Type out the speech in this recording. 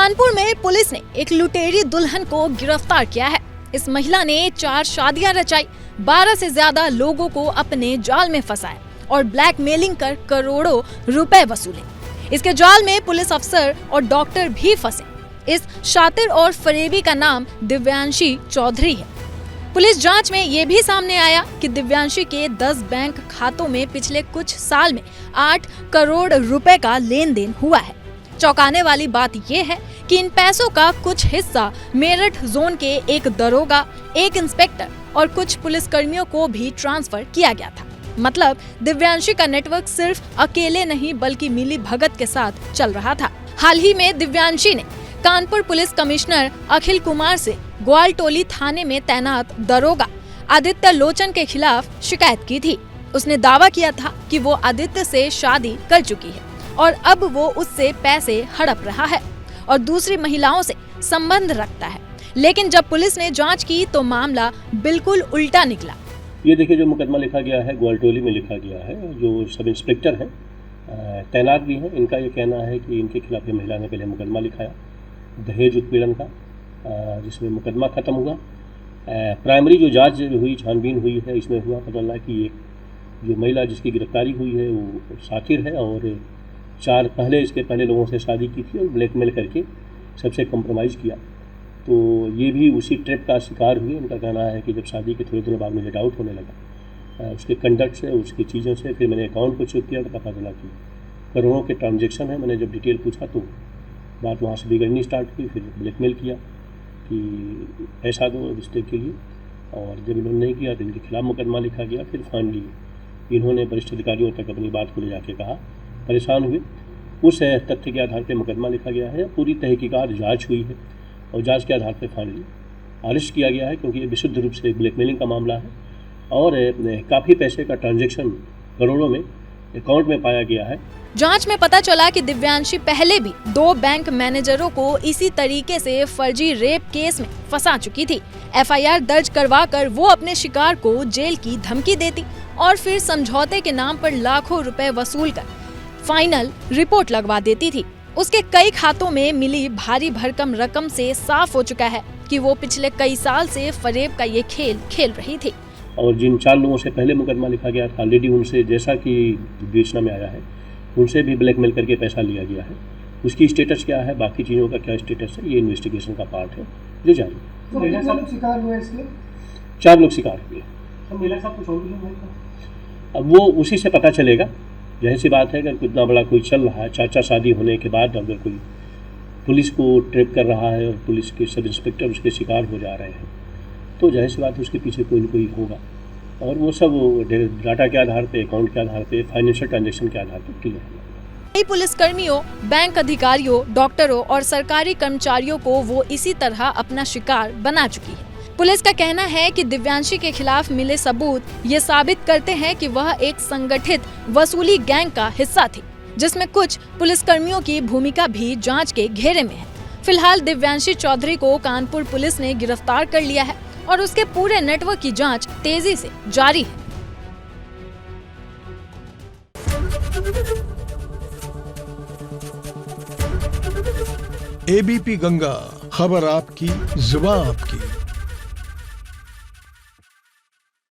कानपुर में पुलिस ने एक लुटेरी दुल्हन को गिरफ्तार किया है। इस महिला ने 4 शादियां रचाई, 12 से ज्यादा लोगों को अपने जाल में फंसाया और ब्लैकमेलिंग कर करोड़ों रुपए वसूले। इसके जाल में पुलिस अफसर और डॉक्टर भी फंसे। इस शातिर और फरेबी का नाम दिव्यांशी चौधरी है। पुलिस जांच में ये भी सामने आया कि दिव्यांशी के 10 बैंक खातों में पिछले कुछ साल में 8 करोड़ रुपए का लेन देन हुआ है। चौंकाने वाली बात यह है कि इन पैसों का कुछ हिस्सा मेरठ जोन के एक दरोगा, एक इंस्पेक्टर और कुछ पुलिसकर्मियों को भी ट्रांसफर किया गया था। मतलब दिव्यांशी का नेटवर्क सिर्फ अकेले नहीं बल्कि मिली भगत के साथ चल रहा था। हाल ही में दिव्यांशी ने कानपुर पुलिस कमिश्नर अखिल कुमार से ग्वालटोली थाने में तैनात दरोगा आदित्य लोचन के खिलाफ शिकायत की थी। उसने दावा किया था कि वो आदित्य से शादी कर चुकी है और अब वो उससे पैसे हड़प रहा है और दूसरी महिलाओं से संबंध रखता है। लेकिन जब पुलिस ने जांच की तो मामला बिल्कुल उल्टा निकला। ये देखिए, जो मुकदमा लिखा गया है ग्वालटोली में लिखा गया है। जो सब इंस्पेक्टर हैं तैनात भी हैं, इनका ये कहना है कि इनके खिलाफ ये महिला ने पहले मुकदमा लिखाया दहेज उत्पीड़न का, जिसमें मुकदमा खत्म हुआ। प्राइमरी जो जांच हुई, छानबीन हुई है, इसमें हुआ पता चला कि एक जो महिला जिसकी गिरफ्तारी हुई है वो शातिर है और 4 इसके पहले लोगों से शादी की थी और ब्लैकमेल करके सबसे कॉम्प्रोमाइज़ किया। तो ये भी उसी ट्रिप का शिकार हुए। उनका कहना है कि जब शादी के थोड़े दिनों बाद मुझे डाउट होने लगा उसके कंडक्ट से, उसकी चीज़ों से, फिर मैंने अकाउंट को चेक किया तो पता चला कि करोड़ों के ट्रांजेक्शन है। मैंने जब डिटेल पूछा तो बात वहाँ से बिगड़नी स्टार्ट हुई। फिर ब्लैकमेल किया कि पैसा दो रिश्ते के लिए, और जब इन्होंने नहीं किया तो इनके खिलाफ मुकदमा लिखा गया। फिर फाइनली इन्होंने वरिष्ठ अधिकारियों तक अपनी बात को ले जाके कहा, परेशान हुए। उस तथ्य के आधार पर मुकदमा लिखा गया है। पूरी तहकीकात जांच हुई है और जांच के आधार पर फाइनली अरेस्ट किया गया है, क्योंकि ये विशुद्ध रूप से ब्लैकमेलिंग का मामला है और काफ़ी पैसे का ट्रांजैक्शन करोड़ों में अकाउंट में पाया गया है। जांच में पता चला कि दिव्यांशी पहले भी 2 बैंक मैनेजरों को इसी तरीके से फर्जी रेप केस में फंसा चुकी थी। FIR दर्ज करवाकर वो अपने शिकार को जेल की धमकी देती और फिर समझौते के नाम पर लाखों रुपए वसूल कर फाइनल रिपोर्ट लगवा देती थी। उसके कई खातों में मिली भारी भरकम रकम से साफ हो चुका है कि वो पिछले कई साल से फरेब का ये खेल खेल रही थी। और जिन 4 लोगों से पहले मुकदमा लिखा गया था, ऑलरेडी उनसे, जैसा कि विवेचना में आया है, उनसे भी ब्लैकमेल करके पैसा लिया गया है। उसकी स्टेटस क्या है, बाकी चीज़ों का क्या स्टेटस है, ये इन्वेस्टिगेशन का पार्ट है जो जारी। तो महिला साहब शिकार हुए इसके? 4 लोग शिकार हुए। तो महिला साहब कुछ और भी लोग? अब वो उसी से पता चलेगा। यही सी बात है, अगर इतना बड़ा कोई चल रहा है, 4 शादी होने के बाद अगर कोई पुलिस को ट्रैप कर रहा है और पुलिस के सब इंस्पेक्टर उसके शिकार हो जा रहे हैं, तो जाहिर सी बात है उसके पीछे कोई न कोई होगा। और वो सब डाटा के आधार पे, अकाउंट के आधार पे, फाइनेंशियल ट्रांजैक्शन के आधार पे क्लियर है। कई पुलिसकर्मियों, बैंक अधिकारियों, डॉक्टरों और सरकारी कर्मचारियों को वो इसी तरह अपना शिकार बना चुकी है। पुलिस का कहना है कि दिव्यांशी के खिलाफ मिले सबूत ये साबित करते हैं कि वह एक संगठित वसूली गैंग का हिस्सा थी, जिसमें कुछ पुलिसकर्मियों की भूमिका भी जांच के घेरे में है। फिलहाल दिव्यांशी चौधरी को कानपुर पुलिस ने गिरफ्तार कर लिया है और उसके पूरे नेटवर्क की जांच तेजी से जारी है। ABP गंगा, खबर आपकी, जुबान आपकी।